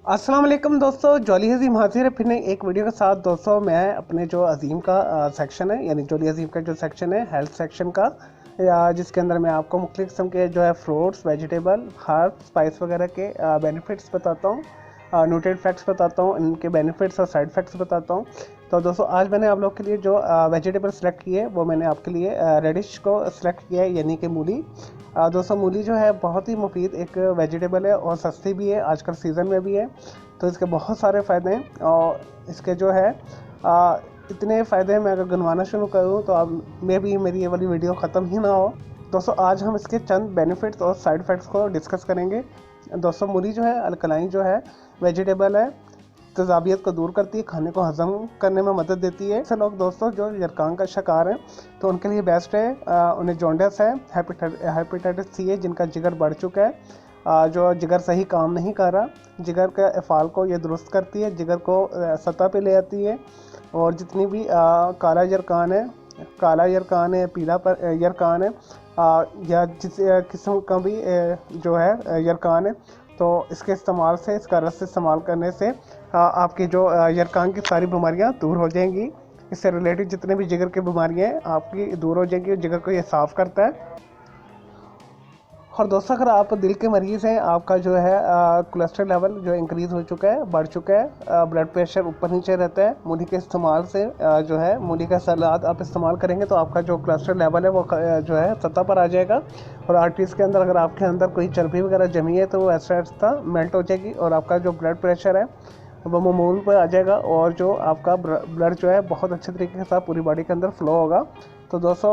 अस्सलाम वालेकुम दोस्तों, जॉली अज़ीम हाजिर है फिर नई एक वीडियो के साथ। दोस्तों मैं अपने जो अज़ीम का सेक्शन है, यानी जॉली अज़ीम का जो सेक्शन है हेल्थ सेक्शन का, या जिसके अंदर मैं आपको मुख्तलिफ़ किस्म के जो है फ्रूट्स, वेजिटेबल, हर्ब, स्पाइस वगैरह के बेनिफिट्स बताता हूँ, न्यूट्रिएंट फैक्ट्स बताता हूँ, इनके बेनिफिट्स और साइड इफ़ेक्ट्स बताता हूँ। तो दोस्तों आज मैंने आप लोग के लिए जो वेजिटेबल सेलेक्ट किए वो मैंने आपके लिए रेडिश को सिलेक्ट किया है, यानी कि मूली। दोस्तों मूली जो है बहुत ही मुफीद एक वेजिटेबल है और सस्ती भी है, आजकल सीज़न में भी है। तो इसके बहुत सारे फ़ायदे हैं और इसके जो है इतने फ़ायदे हैं, मैं अगर गिनवाना शुरू करूँ तो अब मे भी मेरी ये वाली वीडियो ख़त्म ही ना हो। दोस्तों आज हम इसके चंद बेनिफिट्स और साइड इफ़ेक्ट्स को डिस्कस करेंगे। दोस्तों मूली जो है अल्कलाइन जो है वेजिटेबल है, तेज़ाबियत को दूर करती है, खाने को हज़म करने में मदद देती है। ऐसे लोग दोस्तों जो यरकान का शिकार हैं तो उनके लिए बेस्ट है। उन्हें जॉन्डिस है, हेपेटाइटिस सी है, जिनका जिगर बढ़ चुका है, जो जिगर सही काम नहीं कर रहा, जिगर के अफ़ाल को ये दुरुस्त करती है, जिगर को सतह पे ले आती है। और जितनी भी काला यरकान है, पीला यरकान है, या जिस किस्म का भी जो है यरकान है, तो इसके इस्तेमाल से, इसका रस इस्तेमाल करने से आपकी जो यरकान की सारी बीमारियां दूर हो जाएंगी। इससे रिलेटेड जितने भी जिगर की बीमारियां हैं आपकी दूर हो जाएंगी। जिगर को ये साफ़ करता है। और दोस्तों अगर आप दिल के मरीज़ हैं, आपका जो है कोलेस्ट्रॉल लेवल जो इंक्रीज़ हो चुका है, बढ़ चुका है, ब्लड प्रेशर ऊपर नीचे रहता है, मूली के इस्तेमाल से जो है मूली का सलाद आप इस्तेमाल करेंगे तो आपका जो कोलेस्ट्रॉल लेवल है वो जो है सतह पर आ जाएगा। और आर्टरीज़ के अंदर अगर आपके अंदर कोई चर्बी वगैरह जमी है तो वो ऐसा मेल्ट हो जाएगी और आपका जो ब्लड प्रेशर है वो मामूल पर आ जाएगा और जो आपका ब्लड जो है बहुत अच्छे तरीके के साथ पूरी बॉडी के अंदर फ्लो होगा। तो दोस्तों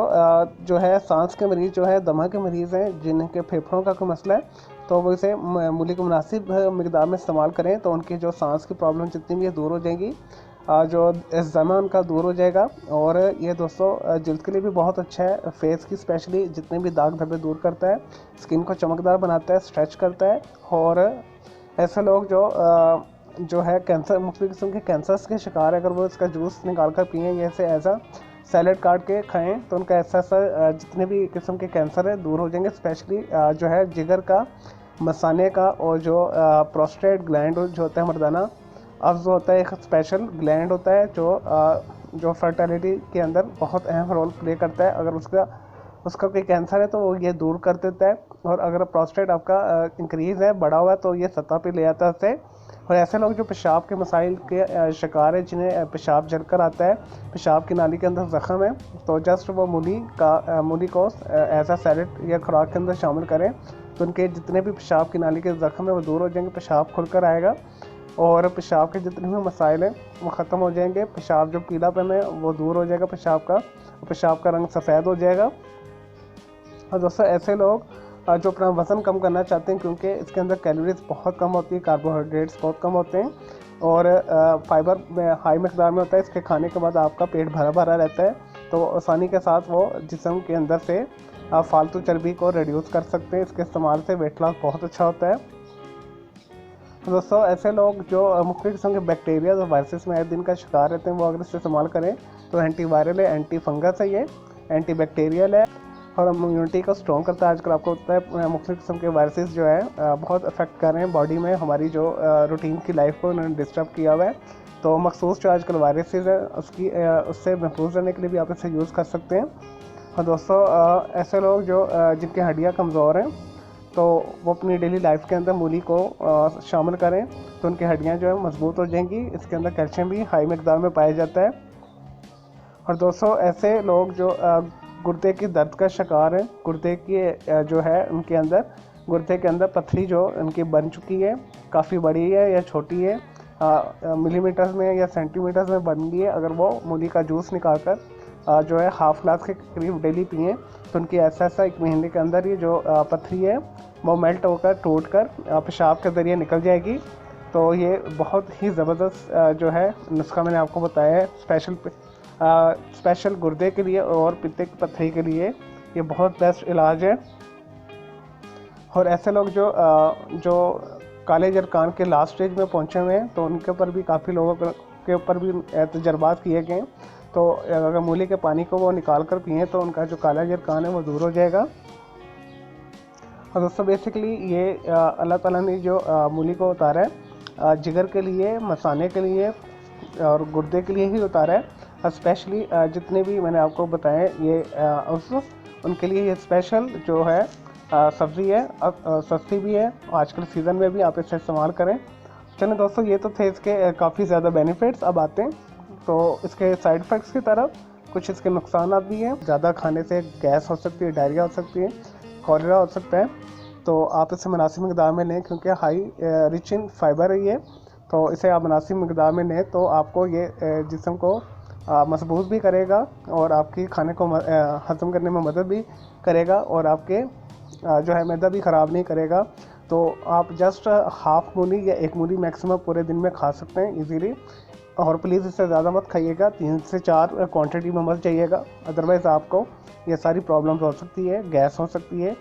जो है सांस के मरीज़ जो है, दमा के मरीज़ हैं, जिनके फेफड़ों का कोई मसला है, तो वो इसे मूली को मुनासिब मिकदार में इस्तेमाल करें तो उनकी जो सांस की प्रॉब्लम जितनी भी है दूर हो जाएंगी, जो एग्ज़ामा उनका दूर हो जाएगा। और ये दोस्तों जल्द के लिए भी बहुत अच्छा है, फेस की स्पेशली जितने भी दाग धब्बे दूर करता है, स्किन को चमकदार बनाता है, स्ट्रेच करता है। और ऐसे लोग जो है कैंसर, मुख्तलिफ़ किस्म के कैंसर्स के शिकार है, अगर वो इसका जूस निकाल कर पिएँ या इसे एज आ सैलेड काट के खाएं तो उनका ऐसा जितने भी किस्म के कैंसर है दूर हो जाएंगे। स्पेशली जो है जिगर का, मसाने का, और जो प्रोस्टेट ग्लैंड जो होता है, मर्दाना अफ्ज़ होता है, एक स्पेशल ग्लैंड होता है जो फर्टिलिटी के अंदर बहुत अहम रोल प्ले करता है। अगर उसका कोई कैंसर है तो वो ये दूर कर देता है। और अगर प्रोस्टेट आपका इंक्रीज़ है, बढ़ा हुआ है, तो ये सतह पे ले आता है उसे। और ऐसे लोग जो पेशाब के मसाइल के शिकार है, जिन्हें पेशाब जलकर आता है, पेशाब की नाली के अंदर ज़ख़म है, तो जस्ट वो मूली को एज आ सैलेड या खुराक के अंदर शामिल करें तो उनके जितने भी पेशाब की नाली के ज़ख़म है वो दूर हो जाएंगे, पेशाब खुलकर आएगा और पेशाब के जितने भी मसाइल हैं वो ख़त्म हो जाएंगे। पेशाब जो पीलापन है वो दूर हो जाएगा पेशाब का रंग सफ़ेद हो जाएगा। और दोस्तों ऐसे लोग जो अपना वज़न कम करना चाहते हैं, क्योंकि इसके अंदर कैलोरीज बहुत कम होती है, कार्बोहाइड्रेट्स बहुत कम होते हैं और फाइबर में हाई मकदार में होता है, इसके खाने के बाद आपका पेट भरा भरा रहता है, तो आसानी के साथ वो जिस्म के अंदर से फालतू चर्बी को रिड्यूस कर सकते हैं। इसके इस्तेमाल से वेट लॉस बहुत अच्छा होता है। दोस्तों ऐसे लोग जो मुख्तलिफ़ किस्म के बैक्टीरिया और वायरसेस में आए दिन का शिकार रहते हैं, वो अगर इसे इस्तेमाल करें तो एंटी वायरल है, एंटी फंगस है, ये एंटी बैक्टीरियल है और इम्यूनिटी को स्ट्रॉन्ग करता है। आजकल आपको पता है मुख्तलिफ़ किस्म के वायरसेस जो है बहुत अफेक्ट कर रहे हैं बॉडी में, हमारी जो रूटीन की लाइफ को उन्होंने डिस्टर्ब किया हुआ है। तो मखसूस जो आजकल वायरसेस है उससे महफूज रहने के लिए भी आप इसे यूज़ कर सकते हैं। और दोस्तों ऐसे लोग जो जिनकी हड्डियाँ कमज़ोर हैं तो वो अपनी डेली लाइफ के अंदर मूली को शामिल करें तो उनकी हड्डियाँ जो है मजबूत हो जाएंगी। इसके अंदर कैल्शियम भी हाई मकदार में पाया जाता है। और दोस्तों ऐसे लोग जो गुर्दे की दर्द का शिकार है, गुर्दे की जो है उनके अंदर गुर्दे के अंदर पथरी जो उनकी बन चुकी है, काफ़ी बड़ी है या छोटी है, मिलीमीटर्स में या सेंटीमीटर्स में बन गई है, अगर वो मूली का जूस निकाल कर जो है हाफ ग्लास के करीब डेली पिए तो उनकी ऐसा 1 महीने के अंदर ये जो पथरी है वो मेल्ट होकर टूट कर पेशाब के ज़रिए निकल जाएगी। तो ये बहुत ही ज़बरदस्त जो है नुस्खा मैंने आपको बताया है, स्पेशल गुर्दे के लिए और पित्त की पथरी के लिए ये बहुत बेस्ट इलाज है। और ऐसे लोग जो काले जरकान के लास्ट स्टेज में पहुंचे हुए हैं तो उनके ऊपर भी काफ़ी लोगों के ऊपर भी तजर्बात किए गए हैं। तो अगर मूली के पानी को वो निकाल कर पिए तो उनका जो काला जरकान है वो दूर हो जाएगा। और दोस्तों बेसिकली ये अल्लाह ताला ने जो मूली को उतारा है जिगर के लिए, मसाने के लिए और गुर्दे के लिए ही होता है। स्पेशली जितने भी मैंने आपको बताए ये उनके लिए ये स्पेशल जो है सब्ज़ी है। सस्ती भी है, आजकल सीज़न में भी आप इसे इस्तेमाल करें। चलिए दोस्तों, ये तो थे इसके काफ़ी ज़्यादा बेनिफिट्स। अब आते हैं तो इसके साइड इफ़ेक्ट्स की तरफ। कुछ इसके नुकसान भी हैं। ज़्यादा खाने से गैस हो सकती है, डायरिया हो सकती है, कॉलेरा हो सकता है। तो आप इसे मुनासिब मकदार में लें, क्योंकि हाई रिच इन फाइबर है ये। तो इसे आप मुनासिब मकदार में लें तो आपको ये जिस्म को मजबूत भी करेगा और आपकी खाने को हज़म करने में मदद भी करेगा और आपके जो है मैदा भी ख़राब नहीं करेगा। तो आप जस्ट हाफ मूली या एक मूली मैक्सिमम पूरे दिन में खा सकते हैं इजीली। और प्लीज़ इससे ज़्यादा मत खाइएगा, 3 से 4 क्वांटिटी में मत जाइएगा, अदरवाइज़ आपको ये सारी प्रॉब्लम्स हो सकती है, गैस हो सकती है,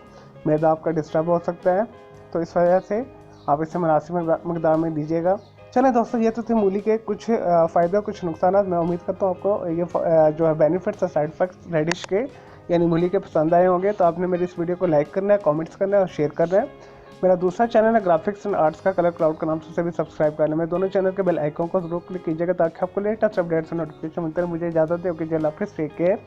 मैदा आपका डिस्टर्ब हो सकता है। तो इस वजह से आप इसे मुनासिब मकदार में लीजिएगा। चलें दोस्तों, ये तो थे मूली के कुछ फ़ायदे, कुछ नुकसान। मैं उम्मीद करता हूँ आपको ये जो है बेनिफिट्स और साइड इफ़ेक्ट्स रेडिश के यानी मूली के पसंद आए होंगे। तो आपने मेरी इस वीडियो को लाइक करना है, कमेंट्स करना है और शेयर करना है। मेरा दूसरा चैनल है ग्राफिक्स एंड आर्ट्स का, कलर क्लाउड का नाम से भी सब्सक्राइब कर लें। मैं दोनों चैनल के बेल आइकन को जरूर क्लिक कीजिएगा ताकि आपको लेटेस्ट अपडेट्स और नोटिफिकेशन मिलते रहे। मुझे इजाज़त दें, ओके, अल्लाह हाफ़िज़, टेक केयर।